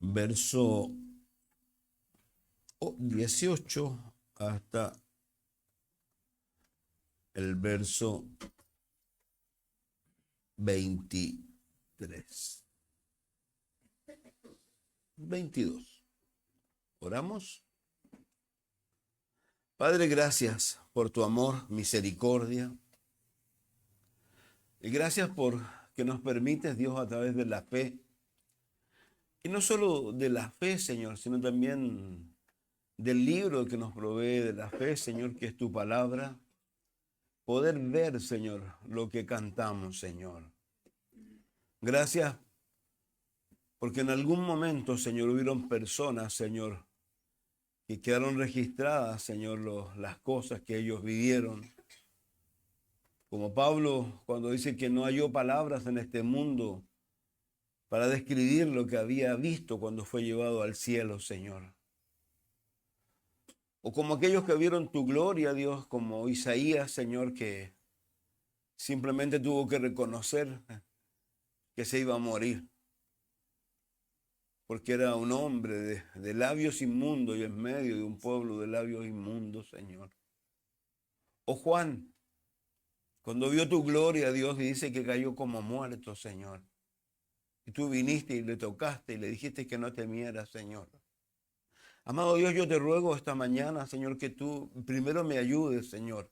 verso 18 hasta el verso 23. 22. Oramos. Padre, gracias por tu amor, misericordia. Y gracias por que nos permites, Dios, a través de la fe. Y no solo de la fe, Señor, sino también del libro que nos provee de la fe, Señor, que es tu palabra. Poder ver, Señor, lo que cantamos, Señor. Gracias porque en algún momento, Señor, hubieron personas, Señor, que quedaron registradas, Señor, las cosas que ellos vivieron. Como Pablo, cuando dice que no halló palabras en este mundo para describir lo que había visto cuando fue llevado al cielo, Señor. O como aquellos que vieron tu gloria, Dios, como Isaías, Señor, que simplemente tuvo que reconocer que se iba a morir, porque era un hombre de labios inmundos y en medio de un pueblo de labios inmundos, Señor. O Juan, cuando vio tu gloria, Dios, y dice que cayó como muerto, Señor. Y tú viniste y le tocaste y le dijiste que no temiera, Señor. Amado Dios, yo te ruego esta mañana, Señor, que tú primero me ayudes, Señor,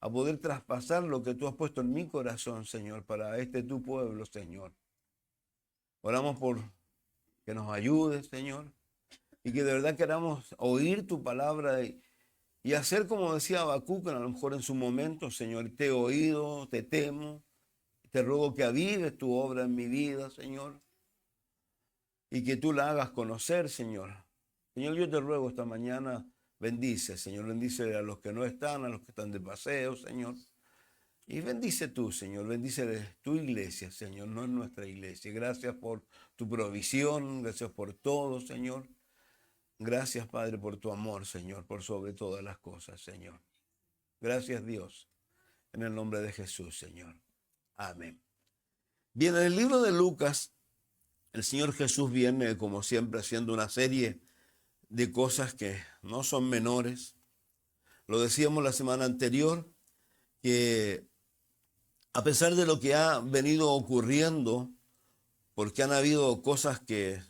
a poder traspasar lo que tú has puesto en mi corazón, Señor, para tu pueblo, Señor. Oramos por que nos ayudes, Señor, y que de verdad queramos oír tu palabra y hacer como decía Habacuc, a lo mejor en su momento, Señor, te he oído, te temo, te ruego que avives tu obra en mi vida, Señor, y que tú la hagas conocer, Señor. Señor, yo te ruego esta mañana, bendice, Señor, bendice a los que no están, a los que están de paseo, Señor. Y bendice tú, Señor, bendice tu iglesia, Señor, no es nuestra iglesia. Gracias por tu provisión, gracias por todo, Señor. Gracias, Padre, por tu amor, Señor, por sobre todas las cosas, Señor. Gracias, Dios, en el nombre de Jesús, Señor. Amén. Bien, en el libro de Lucas, el Señor Jesús viene, como siempre, haciendo una serie de cosas que no son menores. Lo decíamos la semana anterior, que a pesar de lo que ha venido ocurriendo, porque han habido cosas que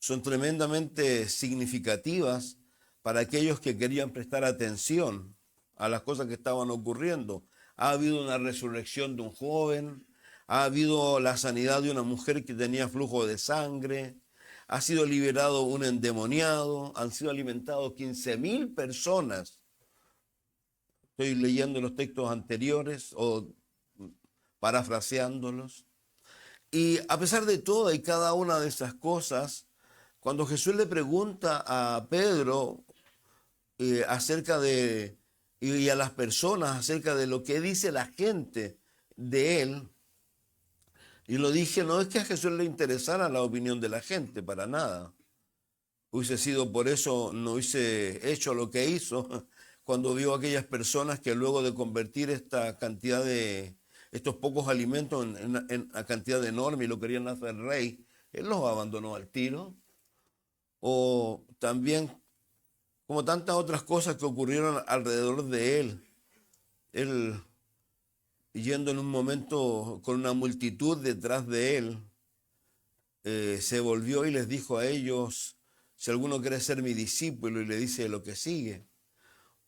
son tremendamente significativas para aquellos que querían prestar atención a las cosas que estaban ocurriendo. Ha habido una resurrección de un joven, ha habido la sanidad de una mujer que tenía flujo de sangre, ha sido liberado un endemoniado, han sido alimentados 15,000 personas. Estoy leyendo los textos anteriores o parafraseándolos. Y a pesar de toda y cada una de esas cosas, cuando Jesús le pregunta a Pedro acerca de, y a las personas acerca de lo que dice la gente de él, y lo dije, no es que a Jesús le interesara la opinión de la gente, para nada. Hubiese sido por eso, no hubiese hecho lo que hizo cuando vio a aquellas personas que luego de convertir esta cantidad de, estos pocos alimentos en una cantidad enorme y lo querían hacer rey, él los abandonó al tiro. O también como tantas otras cosas que ocurrieron alrededor de él. Él yendo en un momento con una multitud detrás de él, se volvió y les dijo a ellos, si alguno quiere ser mi discípulo, y le dice lo que sigue.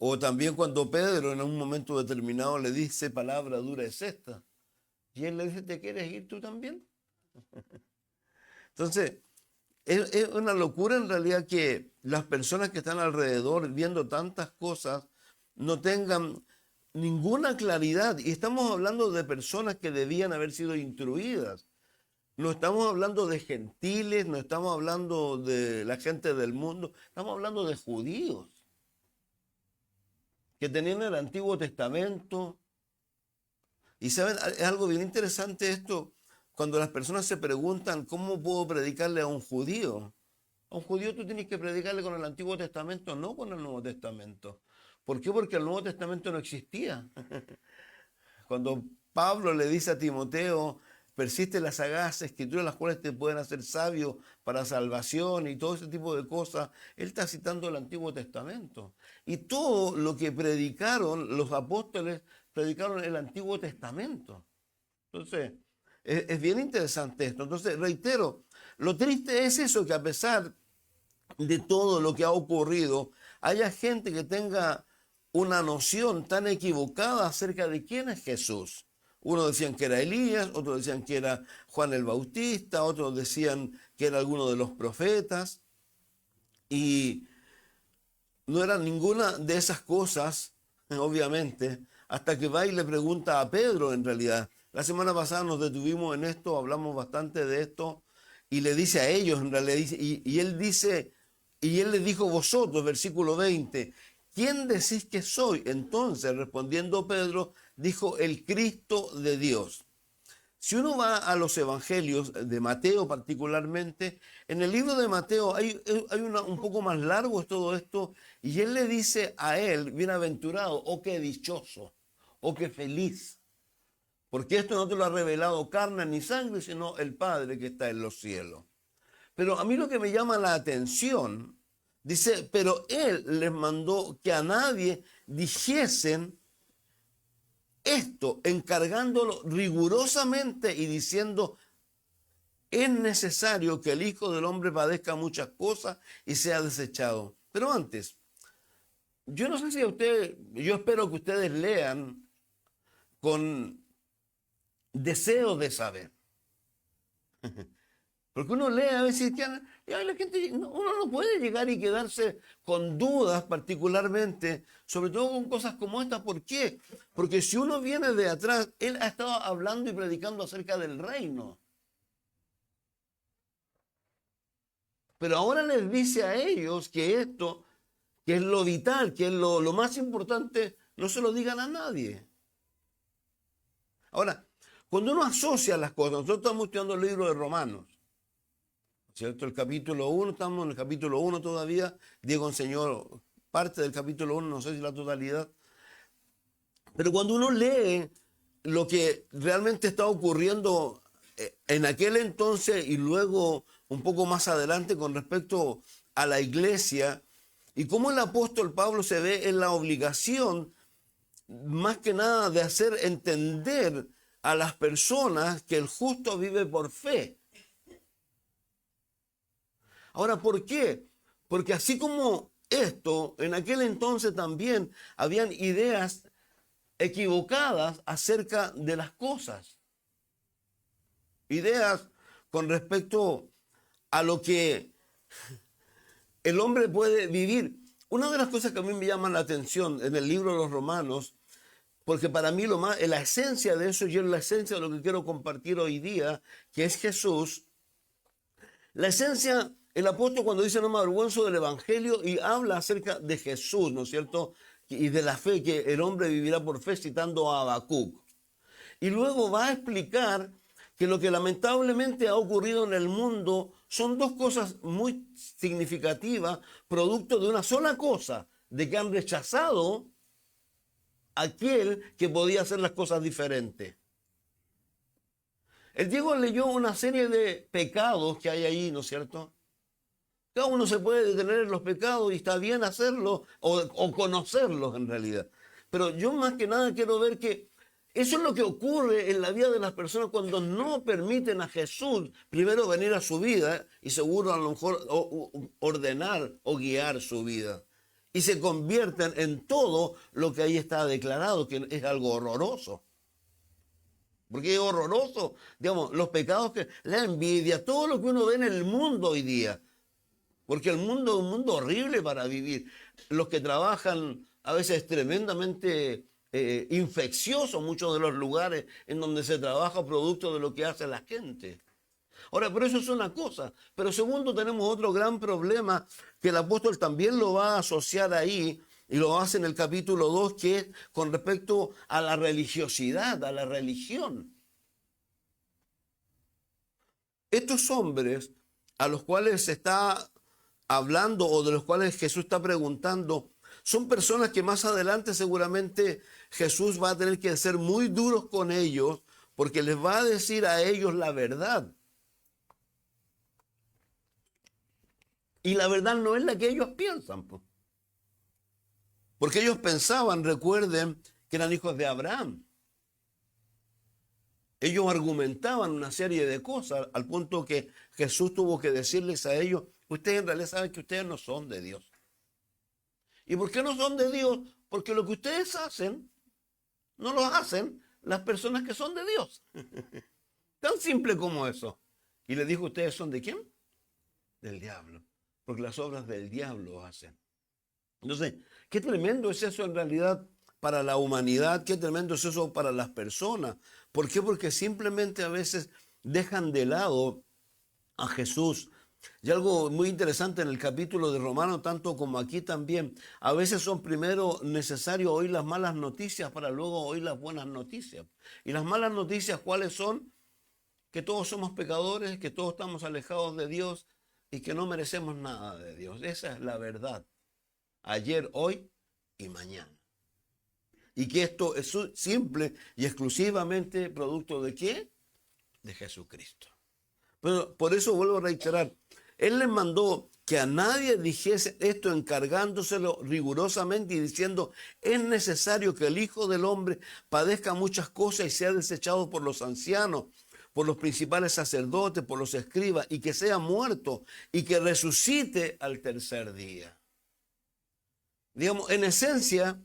O también cuando Pedro en un momento determinado le dice, palabra dura es esta. Y él le dice, ¿te quieres ir tú también? Entonces, es una locura en realidad que las personas que están alrededor viendo tantas cosas no tengan ninguna claridad. Y estamos hablando de personas que debían haber sido instruidas. No estamos hablando de gentiles, no estamos hablando de la gente del mundo, estamos hablando de judíos que tenían el Antiguo Testamento. Y saben, es algo bien interesante esto, cuando las personas se preguntan, ¿cómo puedo predicarle a un judío? A un judío tú tienes que predicarle con el Antiguo Testamento, no con el Nuevo Testamento. ¿Por qué? Porque el Nuevo Testamento no existía. Cuando Pablo le dice a Timoteo, persiste las sagradas escrituras, las cuales te pueden hacer sabio para salvación y todo ese tipo de cosas. Él está citando el Antiguo Testamento. Y todo lo que predicaron los apóstoles, predicaron el Antiguo Testamento. Entonces, es bien interesante esto. Entonces, reitero, lo triste es eso, que a pesar de todo lo que ha ocurrido, haya gente que tenga una noción tan equivocada acerca de quién es Jesús. Unos decían que era Elías, otros decían que era Juan el Bautista, otros decían que era alguno de los profetas. Y no era ninguna de esas cosas, obviamente, hasta que va y le pregunta a Pedro en realidad. La semana pasada nos detuvimos en esto, hablamos bastante de esto, y le dice a ellos, en realidad, y él dice, y él le dijo: vosotros, versículo 20, ¿quién decís que soy? Entonces, respondiendo Pedro, dijo: el Cristo de Dios. Si uno va a los evangelios de Mateo particularmente, en el libro de Mateo hay un poco más largo todo esto, y él le dice a él: bienaventurado, o qué dichoso, o qué feliz, porque esto no te lo ha revelado carne ni sangre, sino el Padre que está en los cielos. Pero a mí lo que me llama la atención, dice: pero él les mandó que a nadie dijesen esto, encargándolo rigurosamente y diciendo: es necesario que el Hijo del Hombre padezca muchas cosas y sea desechado. Pero antes, yo no sé si a ustedes, yo espero que ustedes lean con deseo de saber. Porque uno lee a veces que la gente, uno no puede llegar y quedarse con dudas particularmente, sobre todo con cosas como estas. ¿Por qué? Porque si uno viene de atrás, él ha estado hablando y predicando acerca del reino. Pero ahora les dice a ellos que esto, que es lo vital, que es lo más importante, no se lo digan a nadie. Ahora, cuando uno asocia las cosas, nosotros estamos estudiando el libro de Romanos, ¿cierto? El capítulo 1, estamos en el capítulo 1 todavía. Diego enseñó parte del capítulo 1, no sé si la totalidad. Pero cuando uno lee lo que realmente está ocurriendo en aquel entonces y luego un poco más adelante con respecto a la iglesia, y cómo el apóstol Pablo se ve en la obligación, más que nada, de hacer entender a las personas que el justo vive por fe. Ahora, ¿por qué? Porque así como esto, en aquel entonces también habían ideas equivocadas acerca de las cosas. Ideas con respecto a lo que el hombre puede vivir. Una de las cosas que a mí me llama la atención en el libro de los Romanos, porque para mí la esencia de eso, y es la esencia de lo que quiero compartir hoy día, que es Jesús. La esencia, el apóstol cuando dice: no me avergüenzo del evangelio, y habla acerca de Jesús, ¿no es cierto? Y de la fe, que el hombre vivirá por fe, citando a Habacuc. Y luego va a explicar que lo que lamentablemente ha ocurrido en el mundo son dos cosas muy significativas, producto de una sola cosa, de que han rechazado a aquel que podía hacer las cosas diferentes. El Diego leyó una serie de pecados que hay ahí, ¿no es cierto? Cada uno se puede detener en los pecados y está bien hacerlo o conocerlos en realidad. Pero yo más que nada quiero ver que eso es lo que ocurre en la vida de las personas cuando no permiten a Jesús primero venir a su vida y seguro a lo mejor ordenar o guiar su vida. Y se convierten en todo lo que ahí está declarado, que es algo horroroso. Porque es horroroso, digamos, los pecados, la envidia, todo lo que uno ve en el mundo hoy día. Porque el mundo es un mundo horrible para vivir. Los que trabajan a veces es tremendamente infeccioso, muchos de los lugares en donde se trabaja producto de lo que hace la gente. Ahora, pero eso es una cosa. Pero segundo, tenemos otro gran problema que el apóstol también lo va a asociar ahí, y lo hace en el capítulo 2, que es con respecto a la religiosidad, a la religión. Estos hombres a los cuales se está hablando o de los cuales Jesús está preguntando, son personas que más adelante seguramente Jesús va a tener que ser muy duros con ellos, porque les va a decir a ellos la verdad. Y la verdad no es la que ellos piensan, pues. Porque ellos pensaban, recuerden, que eran hijos de Abraham. Ellos argumentaban una serie de cosas al punto que Jesús tuvo que decirles a ellos, ustedes en realidad saben que ustedes no son de Dios. ¿Y por qué no son de Dios? Porque lo que ustedes hacen, no lo hacen las personas que son de Dios. Tan simple como eso. Y le dijo, ¿ustedes son de quién? Del diablo. Porque las obras del diablo hacen. Entonces, qué tremendo es eso en realidad para la humanidad, qué tremendo es eso para las personas. ¿Por qué? Porque simplemente a veces dejan de lado a Jesús. Y algo muy interesante en el capítulo de Romanos, tanto como aquí también, a veces son primero necesarios oír las malas noticias para luego oír las buenas noticias. Y las malas noticias, ¿cuáles son? Que todos somos pecadores, que todos estamos alejados de Dios y que no merecemos nada de Dios. Esa es la verdad. Ayer, hoy y mañana. Y que esto es simple y exclusivamente producto ¿de qué? De Jesucristo. Pero por eso vuelvo a reiterar, Él les mandó que a nadie dijese esto encargándoselo rigurosamente y diciendo, es necesario que el Hijo del Hombre padezca muchas cosas y sea desechado por los ancianos, por los principales sacerdotes, por los escribas, y que sea muerto y que resucite al tercer día. Digamos, en esencia,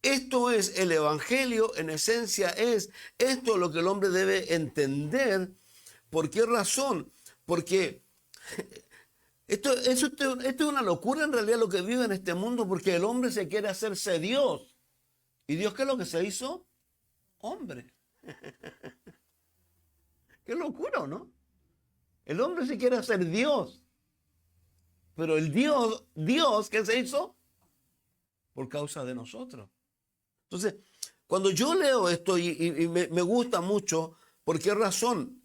esto es el Evangelio, en esencia es esto lo que el hombre debe entender. ¿Por qué razón? Porque esto es una locura en realidad lo que vive en este mundo, porque el hombre se quiere hacerse Dios. ¿Y Dios qué es lo que se hizo? Hombre. Qué locura, ¿no? El hombre se quiere hacer Dios. Pero el Dios, ¿qué se hizo? Por causa de nosotros. Entonces, cuando yo leo esto y me gusta mucho, ¿por qué razón?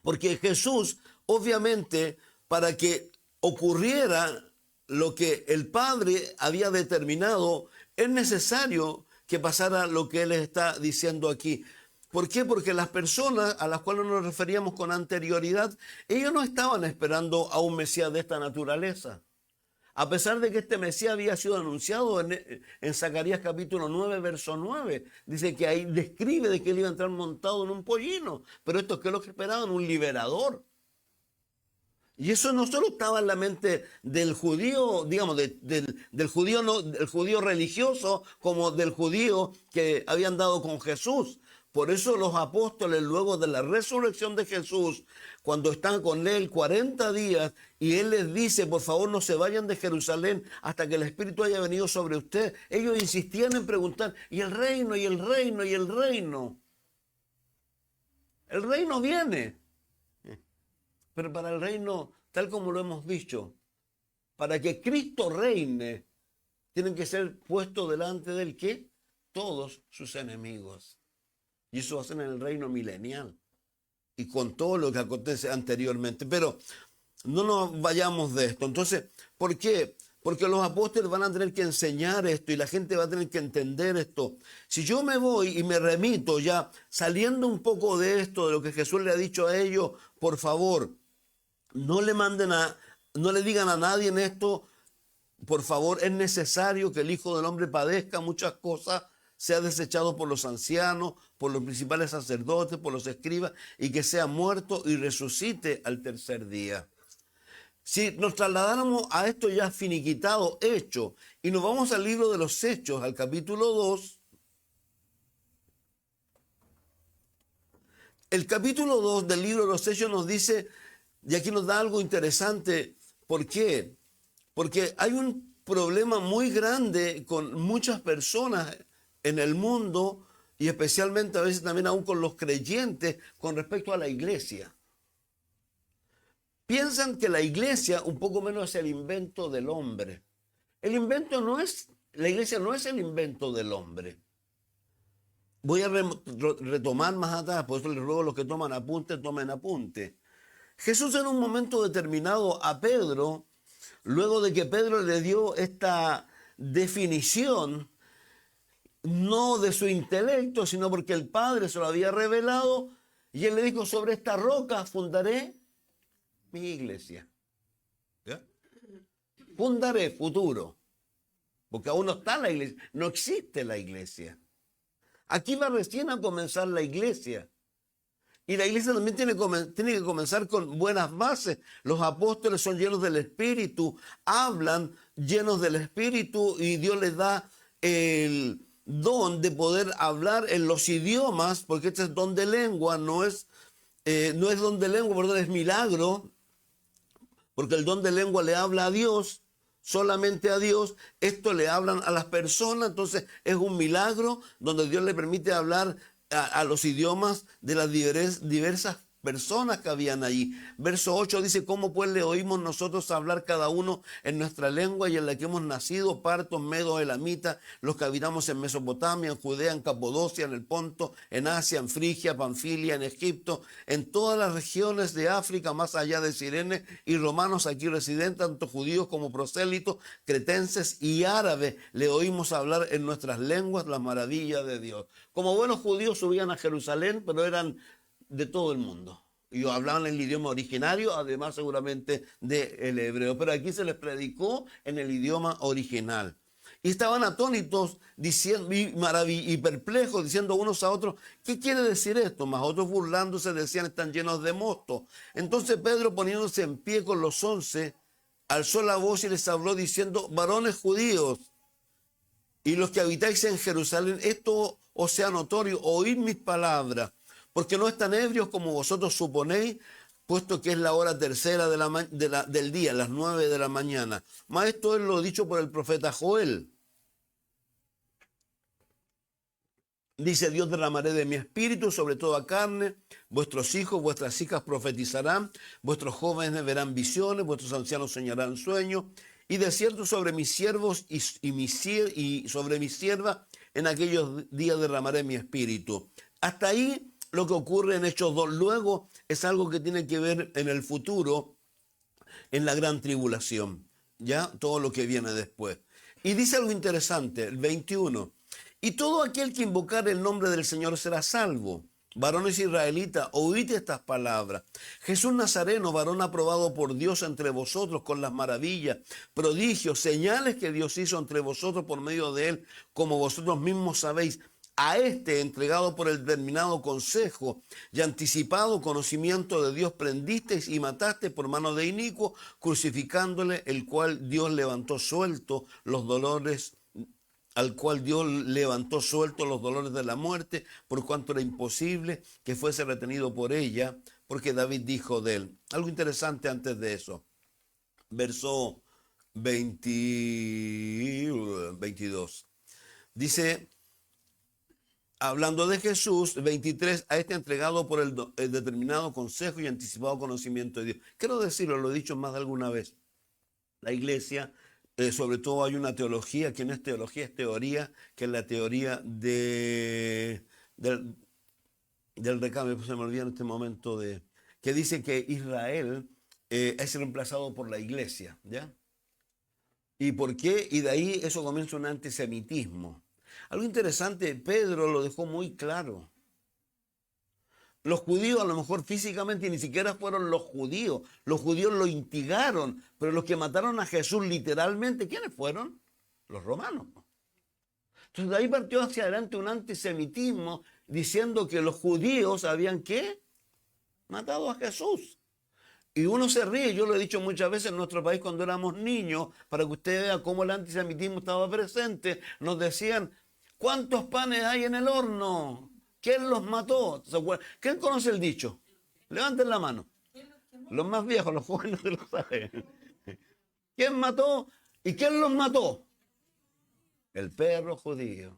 Porque Jesús, obviamente, para que ocurriera lo que el Padre había determinado, es necesario que pasara lo que Él está diciendo aquí. ¿Por qué? Porque las personas a las cuales nos referíamos con anterioridad, ellos no estaban esperando a un Mesías de esta naturaleza. A pesar de que este Mesías había sido anunciado en Zacarías capítulo 9, verso 9. Dice que ahí describe de que él iba a entrar montado en un pollino. Pero esto, ¿qué es lo que esperaban? Un liberador. Y eso no solo estaba en la mente del judío, digamos, del judío, no, del judío religioso, como del judío que habían dado con Jesús. Por eso los apóstoles, luego de la resurrección de Jesús, cuando están con él 40 días y él les dice, por favor no se vayan de Jerusalén hasta que el Espíritu haya venido sobre usted, ellos insistían en preguntar, ¿y el reino, y el reino, y el reino? El reino viene. Pero para el reino, tal como lo hemos dicho, para que Cristo reine, tienen que ser puestos delante del ¿qué? Todos sus enemigos. Y eso va a ser en el reino milenial. Y con todo lo que acontece anteriormente. Pero no nos vayamos de esto. Entonces, ¿por qué? Porque los apóstoles van a tener que enseñar esto y la gente va a tener que entender esto. Si yo me voy y me remito ya saliendo un poco de esto, de lo que Jesús le ha dicho a ellos, por favor, no le digan a nadie en esto, por favor, es necesario que el Hijo del Hombre padezca muchas cosas, sea desechado por los ancianos, por los principales sacerdotes, por los escribas, y que sea muerto y resucite al tercer día. Si nos trasladáramos a esto ya finiquitado, hecho, y nos vamos al libro de los Hechos, al capítulo 2, el capítulo 2 del libro de los Hechos nos dice, y aquí nos da algo interesante, ¿por qué? Porque hay un problema muy grande con muchas personas en el mundo y especialmente a veces también aún con los creyentes con respecto a la iglesia. Piensan que la iglesia un poco menos es el invento del hombre. La iglesia no es el invento del hombre. Voy a retomar más atrás, por eso les ruego a los que toman apunte, tomen apunte. Jesús en un momento determinado a Pedro, luego de que Pedro le dio esta definición, no de su intelecto, sino porque el Padre se lo había revelado y él le dijo, sobre esta roca fundaré mi iglesia. ¿Ya? Fundaré, futuro, porque aún no está la iglesia, no existe la iglesia. Aquí va recién a comenzar la iglesia. Y la iglesia también tiene que comenzar con buenas bases. Los apóstoles son llenos del Espíritu, hablan llenos del Espíritu y Dios les da el don de poder hablar en los idiomas, porque este es don de lengua, no es don de lengua, perdón, es milagro, porque el don de lengua le habla a Dios, solamente a Dios. Esto le hablan a las personas, entonces es un milagro donde Dios le permite hablar a los idiomas de las diversas personas que habían allí. Verso 8 dice, ¿cómo pues le oímos nosotros hablar cada uno en nuestra lengua y en la que hemos nacido, partos, medos, elamitas, los que habitamos en Mesopotamia, en Judea, en Capadocia, en el Ponto, en Asia, en Frigia, Panfilia, en Egipto, en todas las regiones de África, más allá de Cirene, y romanos aquí residentes, tanto judíos como prosélitos, cretenses y árabes, le oímos hablar en nuestras lenguas las maravillas de Dios. Como buenos judíos subían a Jerusalén, pero eran de todo el mundo. Y hablaban el idioma originario, además seguramente del hebreo. Pero aquí se les predicó en el idioma original. Y estaban atónitos diciendo, y perplejos, diciendo unos a otros, ¿qué quiere decir esto? Mas otros burlándose decían, están llenos de mosto. Entonces Pedro, poniéndose en pie con los 11, alzó la voz y les habló diciendo, varones judíos, y los que habitáis en Jerusalén, esto os sea notorio, oíd mis palabras. Porque no están ebrios como vosotros suponéis, puesto que es la hora tercera del día, las 9 de la mañana. Mas esto es lo dicho por el profeta Joel. Dice, Dios derramaré de mi espíritu sobre toda carne, vuestros hijos, vuestras hijas profetizarán, vuestros jóvenes verán visiones, vuestros ancianos soñarán sueños, y de cierto sobre mis siervos y sobre mis siervas en aquellos días derramaré mi espíritu. Hasta ahí lo que ocurre en Hechos 2. Luego es algo que tiene que ver en el futuro, en la gran tribulación, ya todo lo que viene después. Y dice algo interesante, el 21. Y todo aquel que invocar el nombre del Señor será salvo. Varones israelitas, oíd estas palabras. Jesús Nazareno, varón aprobado por Dios entre vosotros con las maravillas, prodigios, señales que Dios hizo entre vosotros por medio de él, como vosotros mismos sabéis. A este, entregado por el determinado consejo y anticipado conocimiento de Dios, prendisteis y mataste por mano de inicuo, crucificándole, el cual Dios levantó suelto los dolores, al cual Dios levantó suelto los dolores de la muerte, por cuanto era imposible que fuese retenido por ella, porque David dijo de él. Algo interesante antes de eso. Verso 22. Dice, hablando de Jesús, 23, a este entregado por el determinado consejo y anticipado conocimiento de Dios. Quiero decirlo, lo he dicho más de alguna vez. La iglesia, sobre todo hay una teología, que no es teología, es teoría, que es la teoría del recambio, se me olvida en este momento, que dice que Israel es reemplazado por la iglesia, ¿ya? ¿Y por qué? Y de ahí eso comienza un antisemitismo. Algo interesante, Pedro lo dejó muy claro. Los judíos a lo mejor físicamente ni siquiera fueron los judíos lo instigaron, pero los que mataron a Jesús literalmente, ¿quiénes fueron? Los romanos. Entonces de ahí partió hacia adelante un antisemitismo diciendo que los judíos habían ¿qué? Matado a Jesús. Y uno se ríe, yo lo he dicho muchas veces en nuestro país cuando éramos niños, para que usted vea cómo el antisemitismo estaba presente, nos decían, ¿cuántos panes hay en el horno? ¿Quién los mató? ¿Quién conoce el dicho? Levanten la mano. Los más viejos, los jóvenes no lo saben. ¿Quién mató? ¿Y quién los mató? El perro judío.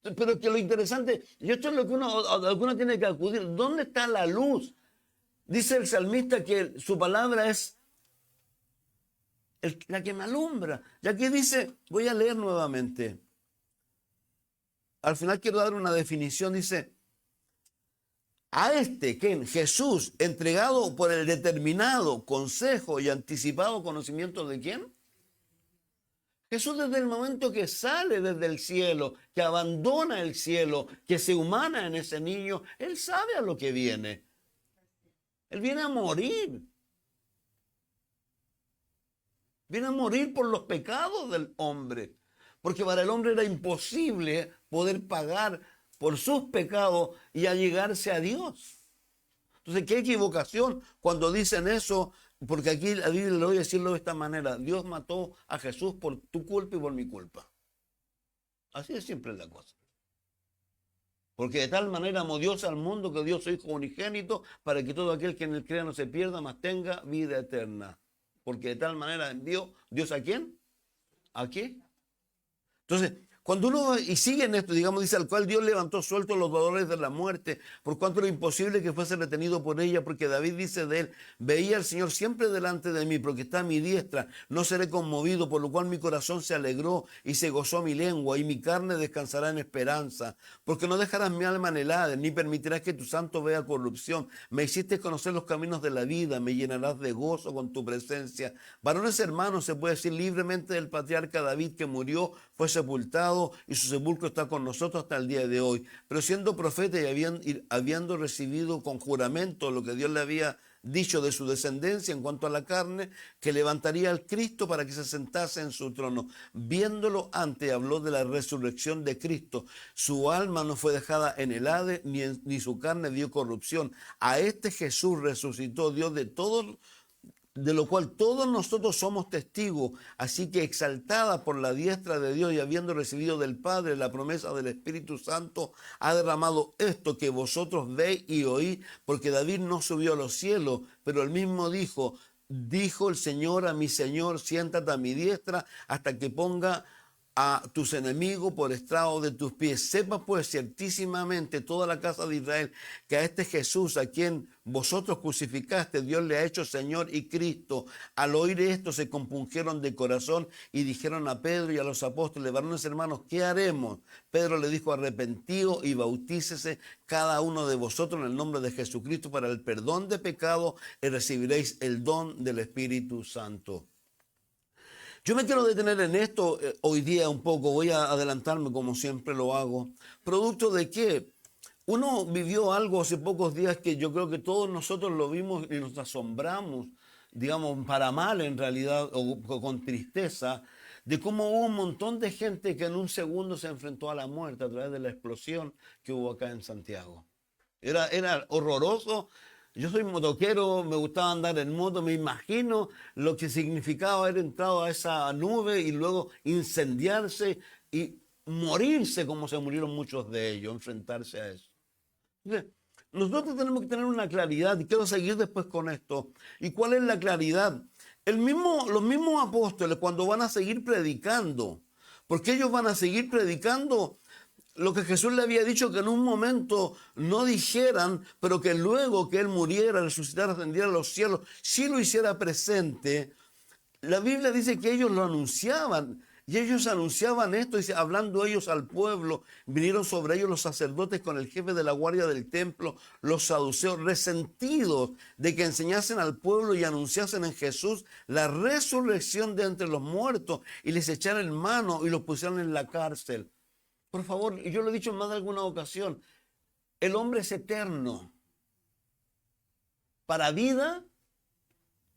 Pero que lo interesante, y esto es lo que uno tiene que acudir, ¿dónde está la luz? Dice el salmista que su palabra es la que me alumbra. Y aquí dice, voy a leer nuevamente. Al final quiero dar una definición, dice, a este, ¿quién? Jesús, entregado por el determinado consejo y anticipado conocimiento de ¿quién? Jesús desde el momento que sale desde el cielo, que abandona el cielo, que se humana en ese niño, Él sabe a lo que viene. Él viene a morir. Viene a morir por los pecados del hombre. Porque para el hombre era imposible poder pagar por sus pecados y allegarse a Dios. Entonces, qué equivocación cuando dicen eso, porque aquí la Biblia le voy a decirlo de esta manera: Dios mató a Jesús por tu culpa y por mi culpa. Así es siempre la cosa. Porque de tal manera amó Dios al mundo que dio su Hijo unigénito para que todo aquel que en él crea no se pierda, mas tenga vida eterna. Porque de tal manera envió Dios ¿a quién? ¿A qué? Entonces, cuando uno, y sigue en esto, digamos, dice, al cual Dios levantó sueltos los dolores de la muerte, por cuanto era imposible que fuese retenido por ella, porque David dice de él: veía al Señor siempre delante de mí, porque está a mi diestra, no seré conmovido, por lo cual mi corazón se alegró y se gozó mi lengua, y mi carne descansará en esperanza, porque no dejarás mi alma en el Hades, ni permitirás que tu santo vea corrupción. Me hiciste conocer los caminos de la vida, me llenarás de gozo con tu presencia. Varones hermanos, se puede decir libremente del patriarca David, que murió, fue sepultado, y su sepulcro está con nosotros hasta el día de hoy. Pero siendo profeta y habiendo recibido con juramento lo que Dios le había dicho de su descendencia en cuanto a la carne, que levantaría al Cristo para que se sentase en su trono. Viéndolo antes, habló de la resurrección de Cristo. Su alma no fue dejada en el Hades, ni su carne dio corrupción. A este Jesús resucitó Dios de todos, de lo cual todos nosotros somos testigos. Así que, exaltada por la diestra de Dios y habiendo recibido del Padre la promesa del Espíritu Santo, ha derramado esto que vosotros veis y oís, porque David no subió a los cielos, pero él mismo dijo el Señor a mi Señor: siéntate a mi diestra hasta que ponga a tus enemigos por estrado de tus pies. Sepa pues ciertísimamente toda la casa de Israel que a este Jesús, a quien vosotros crucificaste, Dios le ha hecho Señor y Cristo. Al oír esto se compungieron de corazón y dijeron a Pedro y a los apóstoles: varones hermanos, ¿qué haremos? Pedro le dijo: arrepentíos y bautícese cada uno de vosotros en el nombre de Jesucristo para el perdón de pecados, y recibiréis el don del Espíritu Santo. Yo me quiero detener en esto hoy día un poco, voy a adelantarme como siempre lo hago. ¿Producto de qué? Uno vivió algo hace pocos días que yo creo que todos nosotros lo vimos y nos asombramos, digamos, para mal en realidad, o con tristeza, de cómo hubo un montón de gente que en un segundo se enfrentó a la muerte a través de la explosión que hubo acá en Santiago. Era horroroso. Yo soy motoquero, me gustaba andar en moto, me imagino lo que significaba haber entrado a esa nube y luego incendiarse y morirse como se murieron muchos de ellos, enfrentarse a eso. Entonces, nosotros tenemos que tener una claridad, y quiero seguir después con esto. ¿Y cuál es la claridad? Los mismos apóstoles, cuando van a seguir predicando, porque ellos van a seguir predicando lo que Jesús le había dicho que en un momento no dijeran, pero que luego que Él muriera, resucitara, ascendiera a los cielos, sí lo hiciera presente. La Biblia dice que ellos lo anunciaban, y ellos anunciaban esto, dice, hablando ellos al pueblo, vinieron sobre ellos los sacerdotes con el jefe de la guardia del templo, los saduceos, resentidos de que enseñasen al pueblo y anunciasen en Jesús la resurrección de entre los muertos, y les echaran mano y los pusieran en la cárcel. Por favor, y yo lo he dicho en más de alguna ocasión, el hombre es eterno. ¿Para vida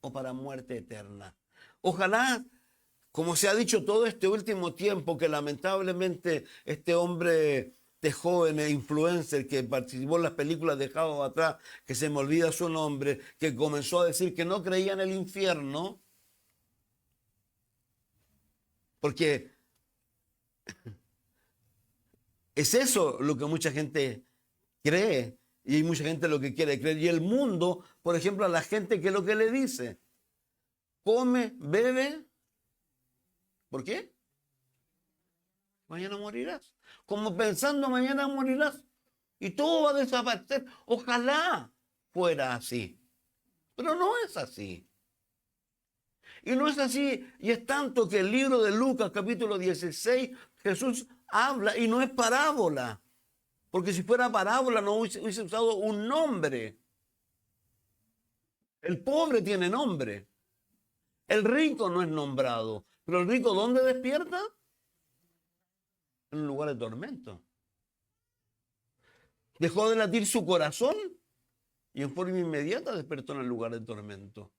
o para muerte eterna? Ojalá, como se ha dicho todo este último tiempo, que lamentablemente este hombre de joven e influencer que participó en las películas Dejado Atrás, que se me olvida su nombre, que comenzó a decir que no creía en el infierno, porque es eso lo que mucha gente cree, y hay mucha gente lo que quiere creer. Y el mundo, por ejemplo, a la gente, ¿qué es lo que le dice? Come, bebe. ¿Por qué? Mañana morirás. Como pensando mañana morirás. Y todo va a desaparecer. Ojalá fuera así. Pero no es así. Y no es así. Y es tanto que el libro de Lucas, capítulo 16, Jesús habla, y no es parábola. Porque si fuera parábola no hubiese usado un nombre. El pobre tiene nombre. El rico no es nombrado. Pero el rico, ¿dónde despierta? En un lugar de tormento. Dejó de latir su corazón y en forma inmediata despertó en el lugar de tormento.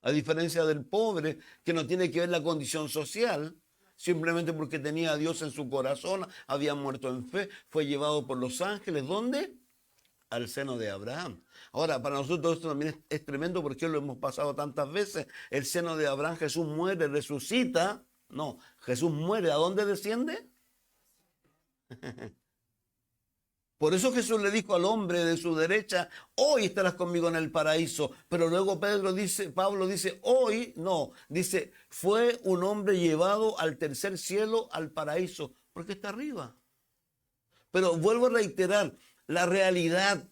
A diferencia del pobre, que no tiene que ver la condición social, simplemente porque tenía a Dios en su corazón, había muerto en fe, fue llevado por los ángeles. ¿Dónde? Al seno de Abraham. Ahora, para nosotros esto también es tremendo porque lo hemos pasado tantas veces. El seno de Abraham, Jesús muere, resucita. No, Jesús muere. ¿A dónde desciende? Por eso Jesús le dijo al hombre de su derecha, hoy estarás conmigo en el paraíso. Pero luego Pablo dice, hoy no. Dice, fue un hombre llevado al tercer cielo, al paraíso, porque está arriba. Pero vuelvo a reiterar, la realidad.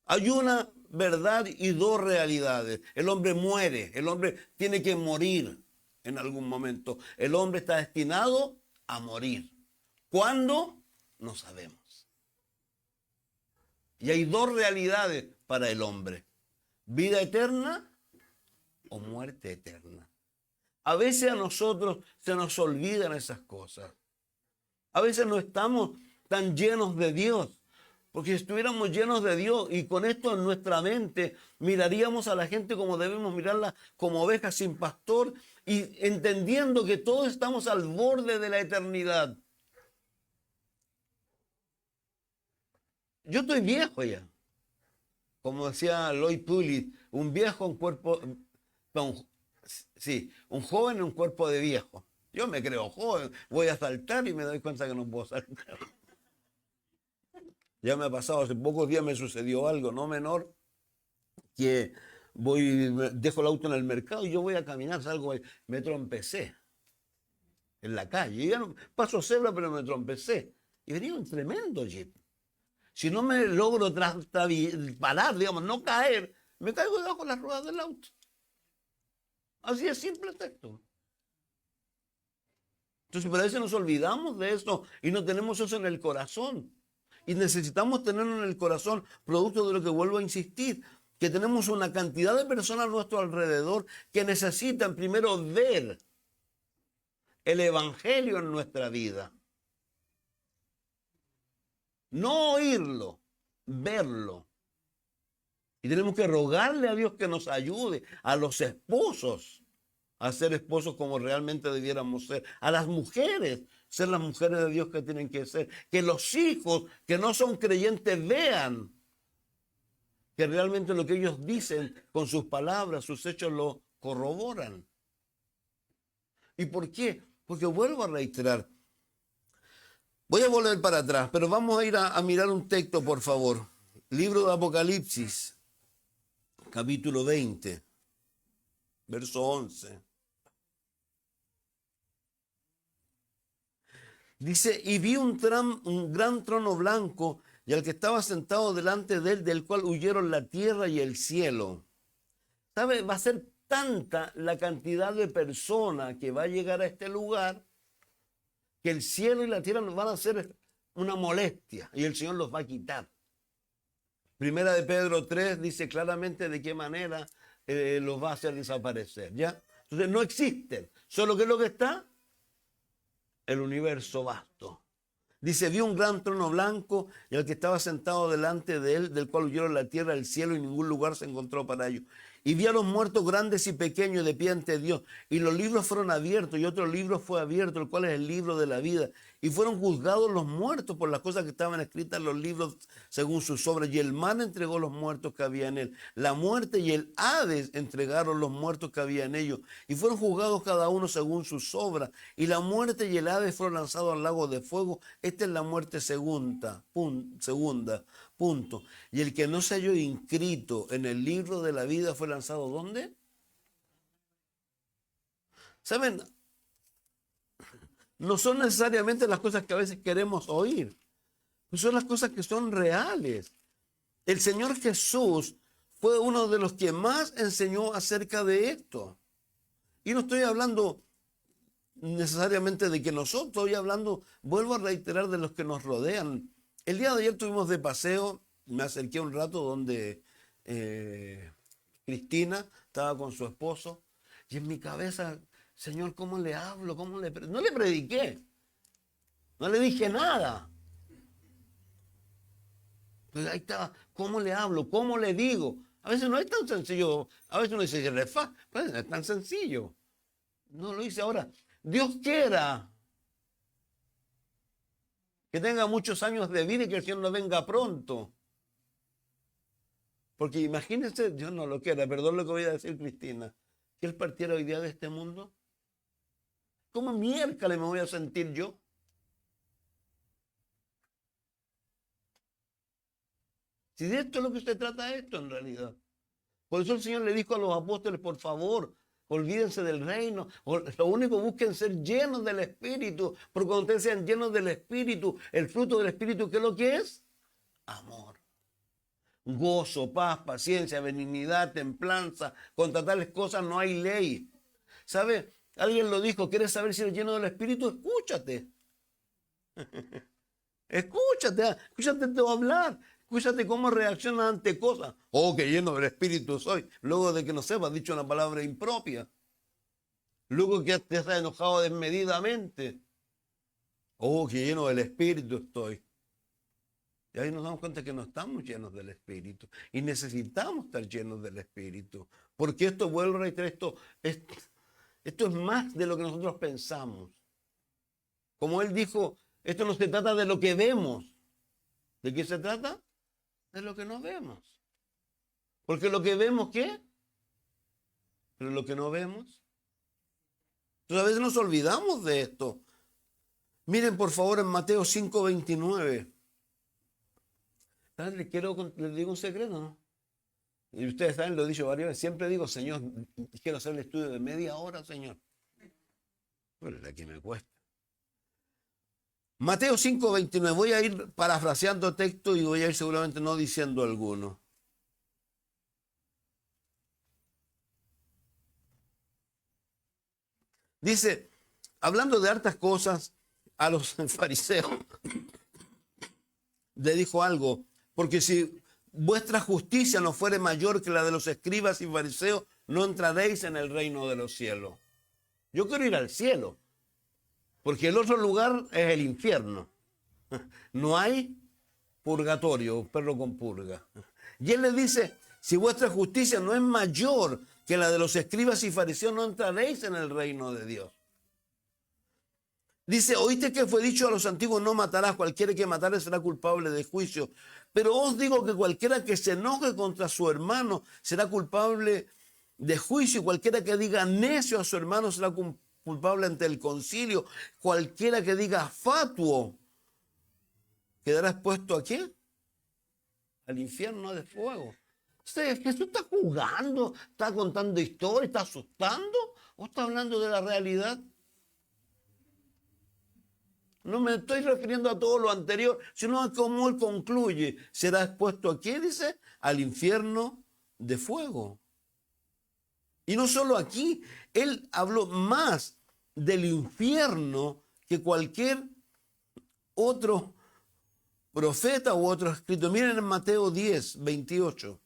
Hay una verdad y dos realidades. El hombre muere, el hombre tiene que morir en algún momento. El hombre está destinado a morir. ¿Cuándo? No sabemos. Y hay dos realidades para el hombre: vida eterna o muerte eterna. A veces a nosotros se nos olvidan esas cosas. A veces no estamos tan llenos de Dios. Porque si estuviéramos llenos de Dios y con esto en nuestra mente, miraríamos a la gente como debemos mirarla, como ovejas sin pastor, y entendiendo que todos estamos al borde de la eternidad. Yo estoy viejo ya. Como decía Lloyd Pulley, un viejo, un cuerpo... un joven en un cuerpo de viejo. Yo me creo joven, voy a saltar y me doy cuenta que no puedo saltar. Ya me ha pasado, hace pocos días me sucedió algo, no menor, que dejo el auto en el mercado y yo voy a caminar, salgo, me trompecé en la calle. Ya no, paso cebra, pero me trompecé. Y venía un tremendo jeep. Si no me logro parar, digamos, no caer, me caigo debajo de las ruedas del auto. Así es simple texto. Entonces, por eso nos olvidamos de eso y no tenemos eso en el corazón. Y necesitamos tenerlo en el corazón, producto de lo que vuelvo a insistir, que tenemos una cantidad de personas a nuestro alrededor que necesitan primero ver el evangelio en nuestra vida. No oírlo, verlo. Y tenemos que rogarle a Dios que nos ayude, a los esposos a ser esposos como realmente debiéramos ser, a las mujeres ser las mujeres de Dios que tienen que ser, que los hijos que no son creyentes vean que realmente lo que ellos dicen con sus palabras, sus hechos lo corroboran. ¿Y por qué? Porque vuelvo a reiterar, voy a volver para atrás, pero vamos a ir a mirar un texto, por favor. Libro de Apocalipsis, capítulo 20, verso 11. Dice, y vi un gran trono blanco y al que estaba sentado delante de él, del cual huyeron la tierra y el cielo. ¿Sabe? Va a ser tanta la cantidad de personas que va a llegar a este lugar que el cielo y la tierra nos van a hacer una molestia y el Señor los va a quitar. Primera de Pedro 3 dice claramente de qué manera los va a hacer desaparecer, ¿ya? Entonces no existen. Solo que es lo que está, el universo vasto. Dice, vi un gran trono blanco y al que estaba sentado delante de él, del cual huyeron la tierra, el cielo y ningún lugar se encontró para ellos. Y vi a los muertos grandes y pequeños de pie ante Dios. Y los libros fueron abiertos y otro libro fue abierto, el cual es el libro de la vida. Y fueron juzgados los muertos por las cosas que estaban escritas en los libros según sus obras. Y el mar entregó los muertos que había en él. La muerte y el Hades entregaron los muertos que había en ellos. Y fueron juzgados cada uno según sus obras. Y la muerte y el Hades fueron lanzados al lago de fuego. Esta es la muerte segunda. Punto. Y el que no se halló inscrito en el libro de la vida fue lanzado ¿dónde? ¿Saben? No son necesariamente las cosas que a veces queremos oír. Son las cosas que son reales. El Señor Jesús fue uno de los que más enseñó acerca de esto. Y no estoy hablando necesariamente de que nosotros, estoy hablando, vuelvo a reiterar, de los que nos rodean. El día de ayer estuvimos de paseo, me acerqué un rato donde Cristina estaba con su esposo Y en mi cabeza, Señor, ¿cómo le hablo? No le prediqué. No le dije nada. Pues ahí está, ¿cómo le hablo? ¿Cómo le digo? A veces no es tan sencillo. A veces uno dice, pues es tan sencillo. No lo hice ahora. Dios quiera que tenga muchos años de vida y que el Señor no venga pronto. Porque imagínense, Dios no lo quiera, perdón lo que voy a decir, Cristina, que Él partiera hoy día de este mundo. ¿Cómo miércoles me voy a sentir yo? Si de esto es lo que se trata esto en realidad. Por eso el Señor le dijo a los apóstoles, por favor, olvídense del reino. Lo único, busquen ser llenos del Espíritu. Porque cuando ustedes sean llenos del Espíritu, el fruto del Espíritu, ¿qué es lo que es? Amor. Gozo, paz, paciencia, benignidad, templanza. Contra tales cosas no hay ley. ¿Sabe? Alguien lo dijo, ¿quieres saber si eres lleno del Espíritu? Escúchate. Escúchate tú hablar. Escúchate cómo reacciona ante cosas. Oh, que lleno del Espíritu soy. Luego de que no sepas, dicho una palabra impropia. Luego que te has enojado desmedidamente. Oh, que lleno del Espíritu estoy. Y ahí nos damos cuenta que no estamos llenos del Espíritu. Y necesitamos estar llenos del Espíritu. Porque esto, vuelvo a reiterar, esto es más de lo que nosotros pensamos. Como él dijo, esto no se trata de lo que vemos. ¿De qué se trata? De lo que no vemos. Porque lo que vemos, ¿qué? Pero lo que no vemos. Entonces a veces nos olvidamos de esto. Miren por favor en Mateo 5:29. Les digo un secreto, ¿no? Y ustedes saben, lo he dicho varias veces. Siempre digo, Señor, quiero hacer el estudio de media hora, Señor. Pero la que me cuesta. Mateo 5:29. Voy a ir parafraseando texto y voy a ir seguramente no diciendo alguno. Dice, hablando de hartas cosas, a los fariseos le dijo algo, porque si vuestra justicia no fuere mayor que la de los escribas y fariseos, no entraréis en el reino de los cielos. Yo quiero ir al cielo, porque el otro lugar es el infierno. No hay purgatorio, perro con purga. Y él le dice, si vuestra justicia no es mayor que la de los escribas y fariseos, no entraréis en el reino de Dios. Dice, oíste que fue dicho a los antiguos, no matarás, cualquiera que matare será culpable de juicio. Pero os digo que cualquiera que se enoje contra su hermano será culpable de juicio. Cualquiera que diga necio a su hermano será culpable ante el concilio. Cualquiera que diga fatuo quedará expuesto ¿a qué? Al infierno de fuego. ¿Jesús está jugando? ¿Está contando historias? ¿Está asustando? ¿O está hablando de la realidad? No me estoy refiriendo a todo lo anterior, sino a cómo él concluye. Será expuesto ¿a qué? Dice, al infierno de fuego. Y no solo aquí, él habló más del infierno que cualquier otro profeta u otro escrito. Miren en Mateo 10:28.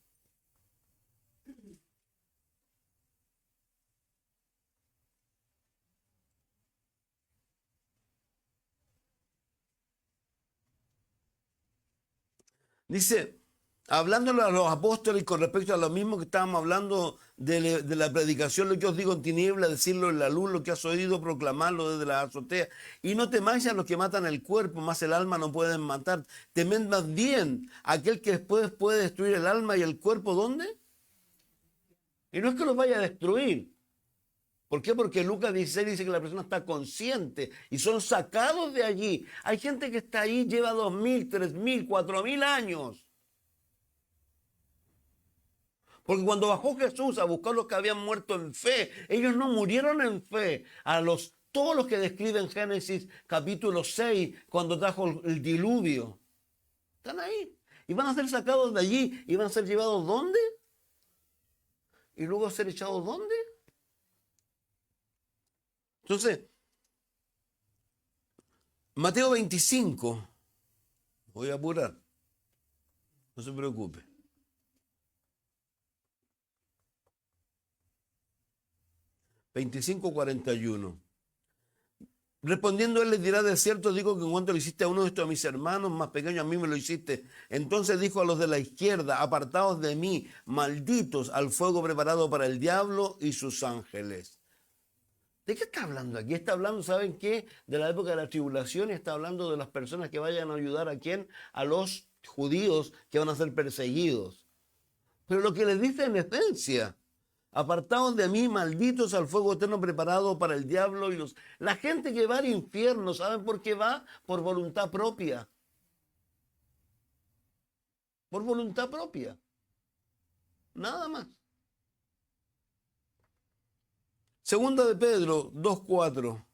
Dice, hablándole a los apóstoles con respecto a lo mismo que estábamos hablando de la predicación, lo que os digo en tinieblas, decirlo en la luz, lo que has oído, proclamarlo desde la azotea. Y no temáis a los que matan el cuerpo, más el alma no pueden matar. Temed más bien a aquel que después puede destruir el alma y el cuerpo, ¿dónde? Y no es que los vaya a destruir. ¿Por qué? Porque Lucas 16 dice que la persona está consciente y son sacados de allí. Hay gente que está ahí, lleva 2000, 3000, 4000 años. Porque cuando bajó Jesús a buscar a los que habían muerto en fe, ellos no murieron en fe. Todos los que describen Génesis capítulo 6, cuando trajo el diluvio, están ahí. Y van a ser sacados de allí y van a ser llevados ¿dónde? Y luego ser echados ¿dónde? Entonces, Mateo 25, voy a apurar, no se preocupe. 25:41. Respondiendo él les dirá: de cierto digo que en cuanto le hiciste a uno de estos a mis hermanos más pequeños, a mí me lo hiciste. Entonces dijo a los de la izquierda: apartaos de mí, malditos, al fuego preparado para el diablo y sus ángeles. ¿De qué está hablando aquí? Está hablando, ¿saben qué? De la época de la tribulación, y está hablando de las personas que vayan a ayudar a quién, a los judíos que van a ser perseguidos. Pero lo que les dice en esencia: apartados de mí, malditos, al fuego eterno preparado para el diablo y los... La gente que va al infierno, ¿saben por qué va? Por voluntad propia. Por voluntad propia. Nada más. Segunda de Pedro 2:4.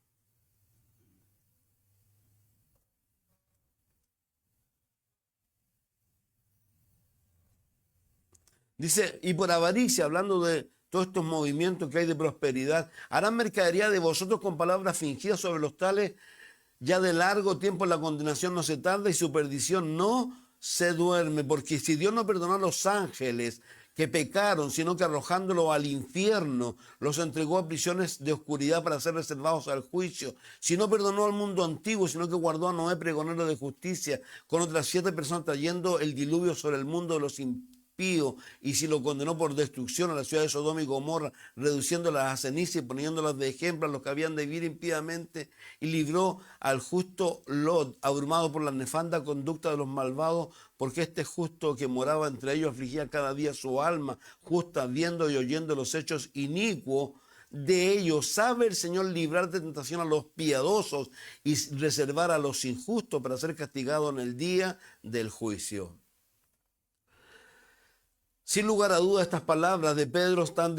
Dice: y por avaricia, hablando de todos estos movimientos que hay de prosperidad, harán mercadería de vosotros con palabras fingidas sobre los tales. Ya de largo tiempo la condenación no se tarda y su perdición no se duerme, porque si Dios no perdonó a los ángeles que pecaron, sino que arrojándolo al infierno, los entregó a prisiones de oscuridad para ser reservados al juicio. Si no perdonó al mundo antiguo, sino que guardó a Noé, pregonero de justicia, con otras 7 personas, trayendo el diluvio sobre el mundo de los impíos. Y si lo condenó por destrucción a la ciudad de Sodoma y Gomorra, reduciéndolas a ceniza y poniéndolas de ejemplo a los que habían de vivir impíamente, y libró al justo Lot, abrumado por la nefanda conducta de los malvados, porque este justo que moraba entre ellos afligía cada día su alma justa, viendo y oyendo los hechos inicuos de ellos. Sabe el Señor librar de tentación a los piadosos y reservar a los injustos para ser castigados en el día del juicio. Sin lugar a dudas, estas palabras de Pedro están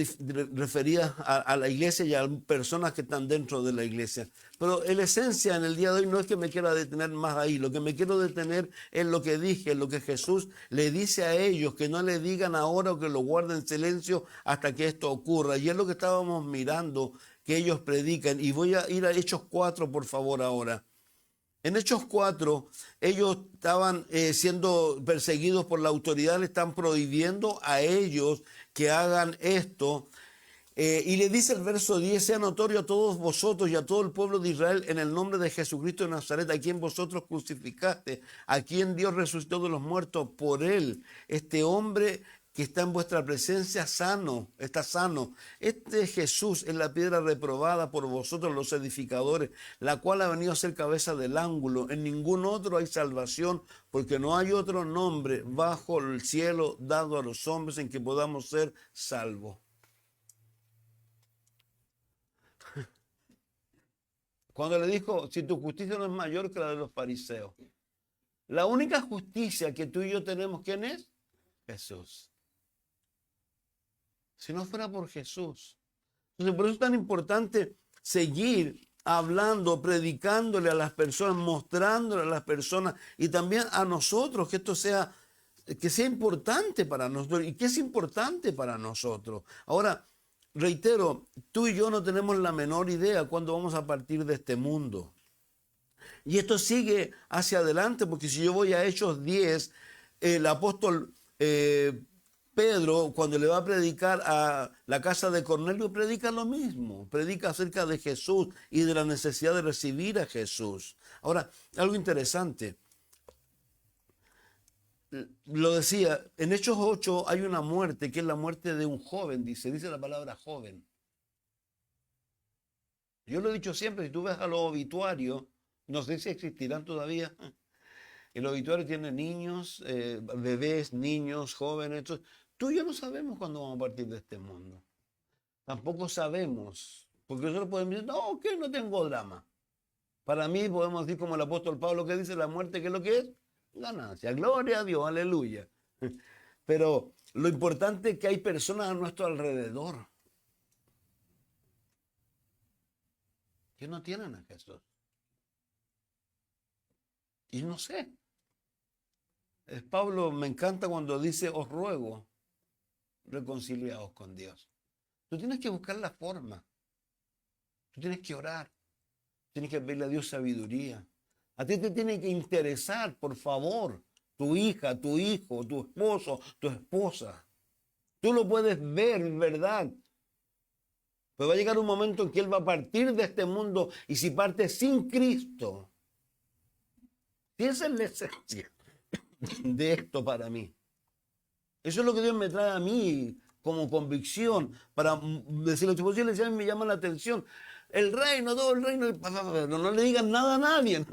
referidas a la iglesia y a personas que están dentro de la iglesia. Pero en esencia, en el día de hoy, no es que me quiera detener más ahí. Lo que me quiero detener es lo que dije, lo que Jesús le dice a ellos, que no le digan ahora o que lo guarden en silencio hasta que esto ocurra. Y es lo que estábamos mirando, que ellos predican. Y voy a ir a Hechos 4, por favor, ahora. En Hechos 4, ellos estaban siendo perseguidos por la autoridad, le están prohibiendo a ellos que hagan esto. Y le dice el verso 10: sea notorio a todos vosotros y a todo el pueblo de Israel, en el nombre de Jesucristo de Nazaret, a quien vosotros crucificaste, a quien Dios resucitó de los muertos, por él, este hombre que está en vuestra presencia sano, está sano. Este Jesús es la piedra reprobada por vosotros los edificadores, la cual ha venido a ser cabeza del ángulo. En ningún otro hay salvación, porque no hay otro nombre bajo el cielo dado a los hombres en que podamos ser salvos. Cuando le dijo: si tu justicia no es mayor que la de los fariseos. La única justicia que tú y yo tenemos, ¿quién es? Jesús. Si no fuera por Jesús. Entonces, por eso es tan importante seguir hablando, predicándole a las personas, mostrándole a las personas y también a nosotros que sea importante para nosotros. ¿Y qué es importante para nosotros? Ahora, reitero, tú y yo no tenemos la menor idea cuándo vamos a partir de este mundo. Y esto sigue hacia adelante, porque si yo voy a Hechos 10, el apóstol Pedro, cuando le va a predicar a la casa de Cornelio, predica lo mismo, predica acerca de Jesús y de la necesidad de recibir a Jesús. Ahora, algo interesante, lo decía, en Hechos 8 hay una muerte, que es la muerte de un joven, dice la palabra joven. Yo lo he dicho siempre, si tú ves a los obituarios, no sé si existirán todavía. El obituario tiene niños, bebés, niños, jóvenes. Tú y yo no sabemos cuándo vamos a partir de este mundo. Tampoco sabemos, porque nosotros podemos decir: no, que no tengo drama. Para mí podemos decir como el apóstol Pablo, que dice: la muerte, ¿qué es lo que es? Ganancia. Gloria a Dios, aleluya. Pero lo importante es que hay personas a nuestro alrededor que no tienen a Jesús. Y no sé. Pablo me encanta cuando dice: os ruego, reconciliaos con Dios. Tú tienes que buscar la forma. Tú tienes que orar. Tienes que pedirle a Dios sabiduría. A ti te tiene que interesar, por favor, tu hija, tu hijo, tu esposo, tu esposa. Tú lo puedes ver, ¿verdad? Pero va a llegar un momento en que Él va a partir de este mundo, y si parte sin Cristo, si esa es la esencia de esto para mí. Eso es lo que Dios me trae a mí como convicción para decirlo. Si posible, si a mí me llama la atención. El reino, todo el reino, no le digan nada a nadie.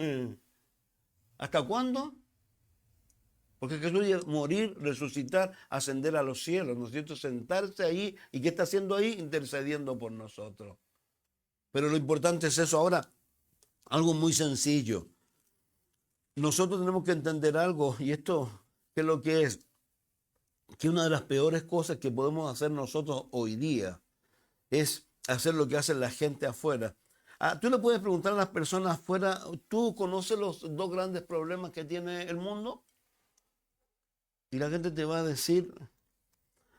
¿Hasta cuándo? Porque Jesús iba a morir, resucitar, ascender a los cielos, ¿no es cierto? Sentarse ahí, ¿y qué está haciendo ahí? Intercediendo por nosotros. Pero lo importante es eso. Ahora, algo muy sencillo. Nosotros tenemos que entender algo, y esto, ¿qué es lo que es? Que una de las peores cosas que podemos hacer nosotros hoy día es hacer lo que hace la gente afuera. Tú le puedes preguntar a las personas afuera, ¿tú conoces los dos grandes problemas que tiene el mundo? Y la gente te va a decir,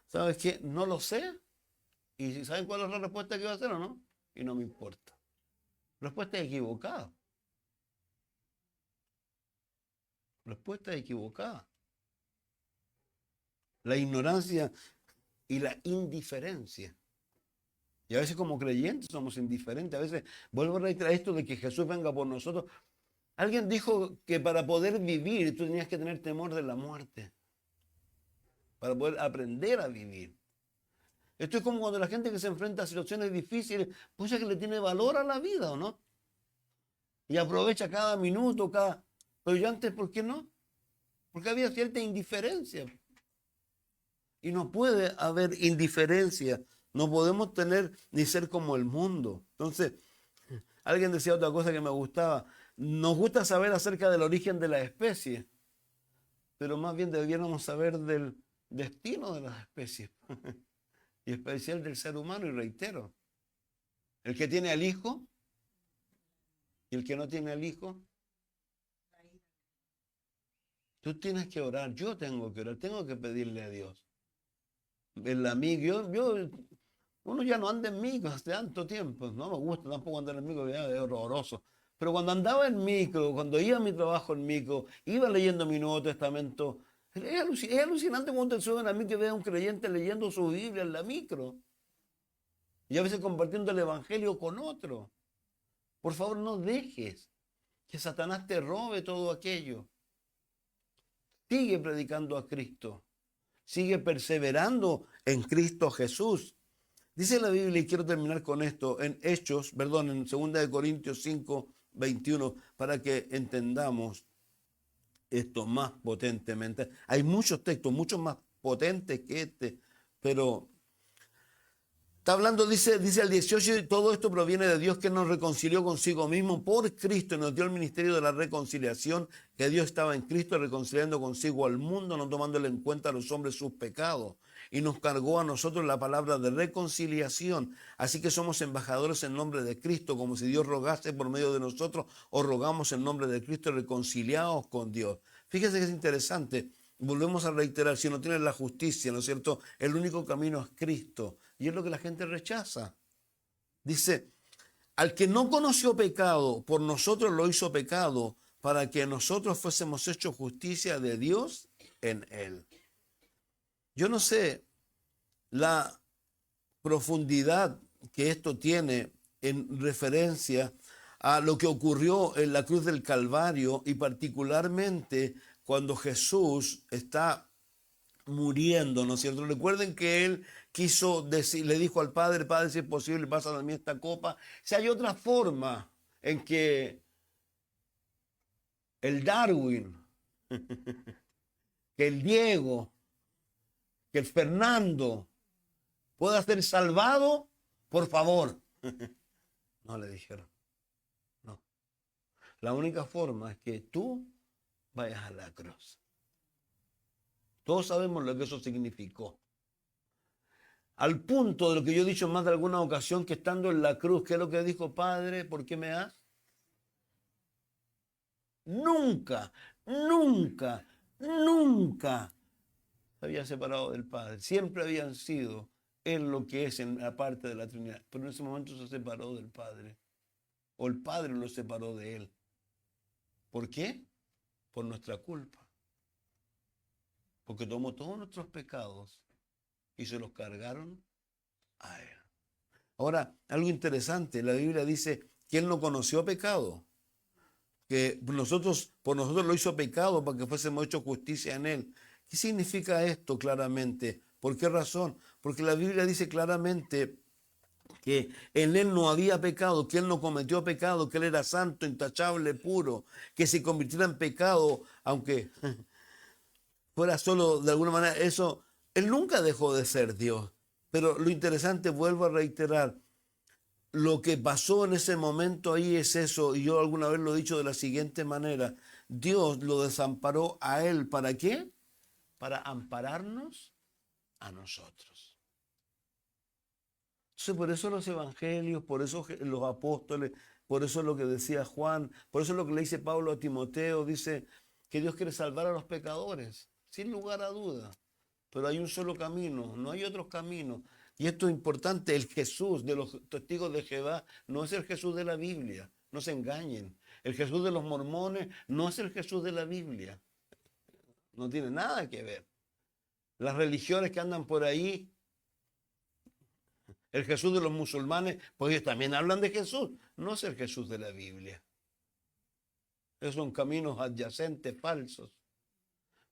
¿sabes qué? No lo sé. ¿Y saben cuál es la respuesta que va a hacer o no? Y no me importa. Respuesta equivocada. Respuesta equivocada. La ignorancia y la indiferencia. Y a veces como creyentes somos indiferentes. A veces vuelvo a reiterar esto de que Jesús venga por nosotros. Alguien dijo que para poder vivir tú tenías que tener temor de la muerte. Para poder aprender a vivir. Esto es como cuando la gente que se enfrenta a situaciones difíciles, pues es que le tiene valor a la vida, ¿o no? Y aprovecha cada minuto, cada... Pero yo antes, ¿por qué no? Porque había cierta indiferencia. Y no puede haber indiferencia. No podemos tener ni ser como el mundo. Entonces, alguien decía otra cosa que me gustaba. Nos gusta saber acerca del origen de la especie, pero más bien debiéramos saber del destino de las especies. Y especial del ser humano, y reitero. El que tiene al hijo y el que no tiene al hijo. Tú tienes que orar, yo tengo que orar, tengo que pedirle a Dios. El amigo, uno ya no anda en micro hace tanto tiempo, no me gusta tampoco andar en micro, ya es horroroso. Pero cuando andaba en micro, cuando iba a mi trabajo en micro, iba leyendo mi Nuevo Testamento, es alucinante cuando te suben a mí que vea a un creyente leyendo su Biblia en la micro. Y a veces compartiendo el Evangelio con otro. Por favor, no dejes que Satanás te robe todo aquello. Sigue predicando a Cristo. Sigue perseverando en Cristo Jesús. Dice la Biblia, y quiero terminar con esto, en en 2 Corintios 5, 21, para que entendamos esto más potentemente. Hay muchos textos, muchos más potentes que este, pero está hablando, dice el 18, y todo esto proviene de Dios, que nos reconcilió consigo mismo por Cristo y nos dio el ministerio de la reconciliación, que Dios estaba en Cristo reconciliando consigo al mundo, no tomándole en cuenta a los hombres sus pecados, y nos cargó a nosotros la palabra de reconciliación. Así que somos embajadores en nombre de Cristo, como si Dios rogase por medio de nosotros, o rogamos en nombre de Cristo, reconciliados con Dios. Fíjese que es interesante. Volvemos a reiterar, si no tienes la justicia, ¿no es cierto? El único camino es Cristo. Y es lo que la gente rechaza. Dice, al que no conoció pecado, por nosotros lo hizo pecado, para que nosotros fuésemos hechos justicia de Dios en él. Yo no sé la profundidad que esto tiene en referencia a lo que ocurrió en la cruz del Calvario, y particularmente cuando Jesús está muriendo, ¿no es cierto? Recuerden que él quiso decir, le dijo al Padre, Padre, si es posible, pasa a mí esta copa. Si hay otra forma en que el Darwin, que el Diego, que el Fernando pueda ser salvado, por favor. No le dijeron, no. La única forma es que tú vayas a la cruz. Todos sabemos lo que eso significó. Al punto de lo que yo he dicho en más de alguna ocasión, que estando en la cruz, ¿qué es lo que dijo? Padre, ¿por qué me has? Nunca, nunca, nunca se había separado del Padre. Siempre habían sido Él lo que es en la parte de la Trinidad. Pero en ese momento se separó del Padre. O el Padre lo separó de Él. ¿Por qué? Por nuestra culpa. Porque tomó todos nuestros pecados y se los cargaron a Él. Ahora, algo interesante, la Biblia dice que Él no conoció pecado, que por nosotros lo hizo pecado para que fuésemos hechos justicia en Él. ¿Qué significa esto claramente? ¿Por qué razón? Porque la Biblia dice claramente que en Él no había pecado, que Él no cometió pecado, que Él era santo, intachable, puro, que si convirtiera en pecado, aunque fuera solo de alguna manera, eso, Él nunca dejó de ser Dios. Pero lo interesante, vuelvo a reiterar, lo que pasó en ese momento ahí es eso, y yo alguna vez lo he dicho de la siguiente manera: Dios lo desamparó a Él, ¿para qué? Para ampararnos a nosotros. Entonces, por eso los evangelios, por eso los apóstoles, por eso es lo que decía Juan, por eso es lo que le dice Pablo a Timoteo, dice que Dios quiere salvar a los pecadores, sin lugar a duda. Pero hay un solo camino, no hay otros caminos. Y esto es importante, el Jesús de los testigos de Jehová no es el Jesús de la Biblia, no se engañen. El Jesús de los mormones no es el Jesús de la Biblia, no tiene nada que ver. Las religiones que andan por ahí, el Jesús de los musulmanes, pues ellos también hablan de Jesús, no es el Jesús de la Biblia. Esos son caminos adyacentes, falsos.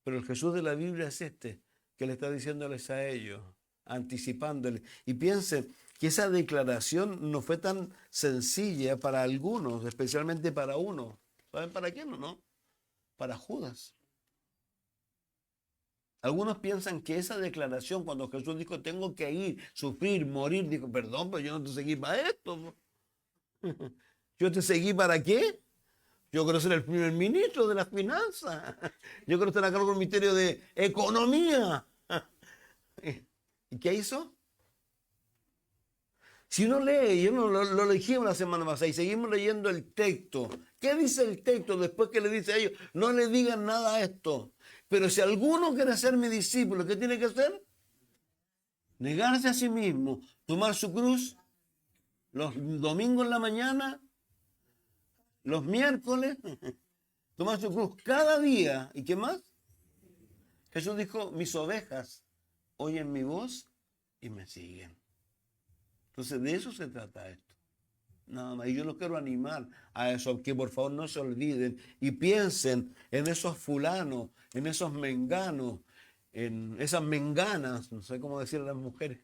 Pero el Jesús de la Biblia es este, que le está diciéndoles a ellos, anticipándoles. Y piensen que esa declaración no fue tan sencilla para algunos, especialmente para uno. ¿Saben para quién o no? Para Judas. Algunos piensan que esa declaración, cuando Jesús dijo, tengo que ir, sufrir, morir, dijo, perdón, pero yo no te seguí para esto. ¿Yo te seguí para qué? Yo quiero ser el primer ministro de las finanzas. Yo quiero estar a cargo del Ministerio de Economía. ¿Y qué hizo? Si uno lee, yo no lo dijimos la semana pasada y seguimos leyendo el texto. ¿Qué dice el texto después que le dice a ellos? No le digan nada a esto. Pero si alguno quiere ser mi discípulo, ¿qué tiene que hacer? Negarse a sí mismo, tomar su cruz los domingos en la mañana, los miércoles, tomar su cruz cada día. ¿Y qué más? Jesús dijo, mis ovejas oyen mi voz y me siguen. Entonces de eso se trata esto. Nada más. Y yo los quiero animar a eso, que por favor no se olviden y piensen en esos fulanos, en esos menganos, en esas menganas, no sé cómo decir a las mujeres,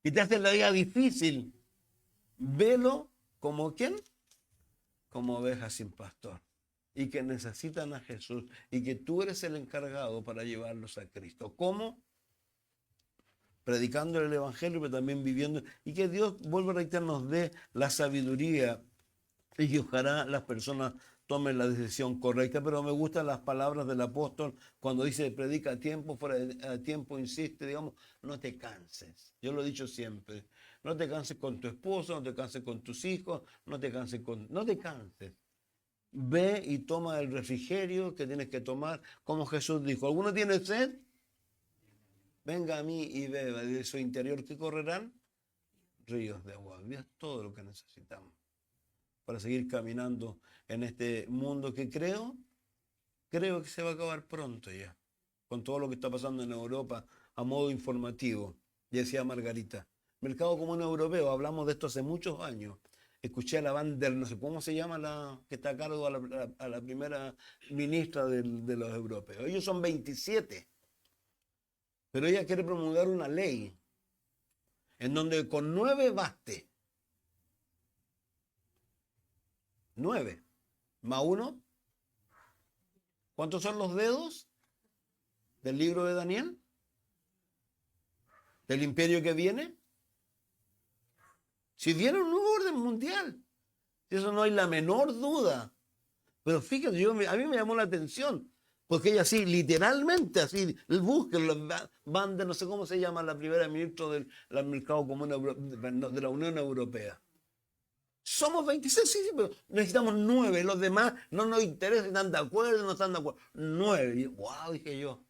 y te hacen la vida difícil. Velo como ¿quién? Como ovejas sin pastor. Y que necesitan a Jesús y que tú eres el encargado para llevarlos a Cristo. ¿Cómo? Predicando el Evangelio, pero también viviendo. Y que Dios, vuelvo a reiterar, nos dé la sabiduría y que ojalá las personas tomen la decisión correcta. Pero me gustan las palabras del apóstol cuando dice, predica a tiempo, fuera de tiempo, insiste, digamos, no te canses. Yo lo he dicho siempre. No te canses con tu esposo, no te canses con tus hijos, no te canses. Ve y toma el refrigerio que tienes que tomar, como Jesús dijo. ¿Alguno tiene sed? Venga a mí y beba, de su interior que correrán ríos de agua. Es todo lo que necesitamos para seguir caminando en este mundo que creo que se va a acabar pronto ya, con todo lo que está pasando en Europa a modo informativo. Decía Margarita, mercado común europeo, hablamos de esto hace muchos años. Escuché a la Van der, no sé cómo se llama la que está a cargo a la primera ministra de los europeos. Ellos son 27. Pero ella quiere promulgar una ley en donde con 9 baste. 9 más 1. ¿Cuántos son los dedos del libro de Daniel? ¿Del imperio que viene? Si viene un nuevo orden mundial. Eso no hay la menor duda. Pero fíjate, a mí me llamó la atención. Porque ella así, literalmente, así, busquen van de no sé cómo se llama la primera ministra del mercado común de la Unión Europea. Somos 26, sí, pero necesitamos 9. Los demás no nos interesa, están de acuerdo, no están de acuerdo. 9. Y, wow, dije yo.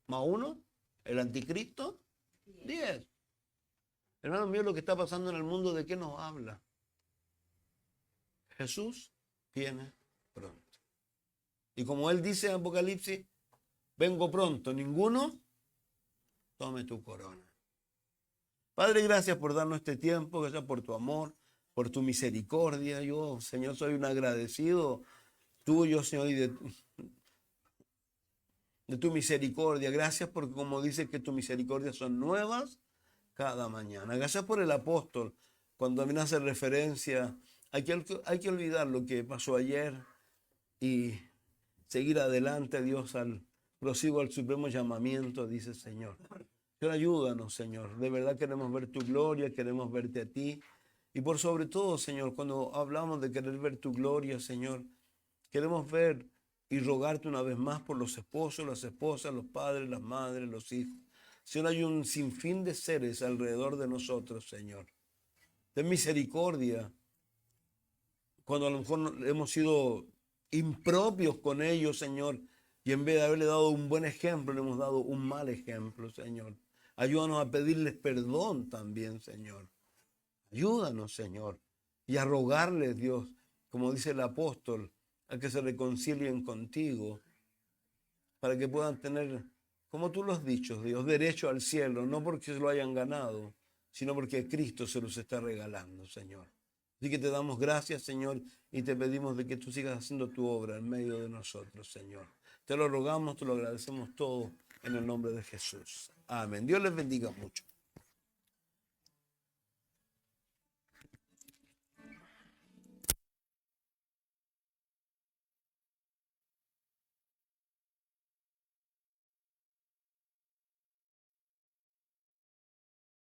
Más 1, el anticristo, 10. Hermanos míos, lo que está pasando en el mundo, ¿de qué nos habla? Jesús viene pronto. Y como él dice en Apocalipsis, vengo pronto, ninguno tome tu corona. Padre, gracias por darnos este tiempo, gracias por tu amor, por tu misericordia. Yo, Señor, soy un agradecido tuyo, Señor, y de tu misericordia. Gracias porque como dice que tus misericordias son nuevas cada mañana. Gracias por el apóstol. Cuando a mí me hace referencia, hay que olvidar lo que pasó ayer y seguir adelante, Dios, prosigo al supremo llamamiento, dice el Señor. Señor, ayúdanos, Señor. De verdad queremos ver tu gloria, queremos verte a ti. Y por sobre todo, Señor, cuando hablamos de querer ver tu gloria, Señor, queremos ver y rogarte una vez más por los esposos, las esposas, los padres, las madres, los hijos. Señor, hay un sinfín de seres alrededor de nosotros, Señor. Ten misericordia cuando a lo mejor hemos sido impropios con ellos, Señor, y en vez de haberle dado un buen ejemplo, le hemos dado un mal ejemplo, Señor. Ayúdanos a pedirles perdón también, Señor. Ayúdanos, Señor, y a rogarles, Dios, como dice el apóstol, a que se reconcilien contigo, para que puedan tener, como tú lo has dicho, Dios, derecho al cielo, no porque se lo hayan ganado, sino porque Cristo se los está regalando, Señor. Así que te damos gracias, Señor, y te pedimos de que tú sigas haciendo tu obra en medio de nosotros, Señor. Te lo rogamos, te lo agradecemos todo en el nombre de Jesús. Amén. Dios les bendiga mucho.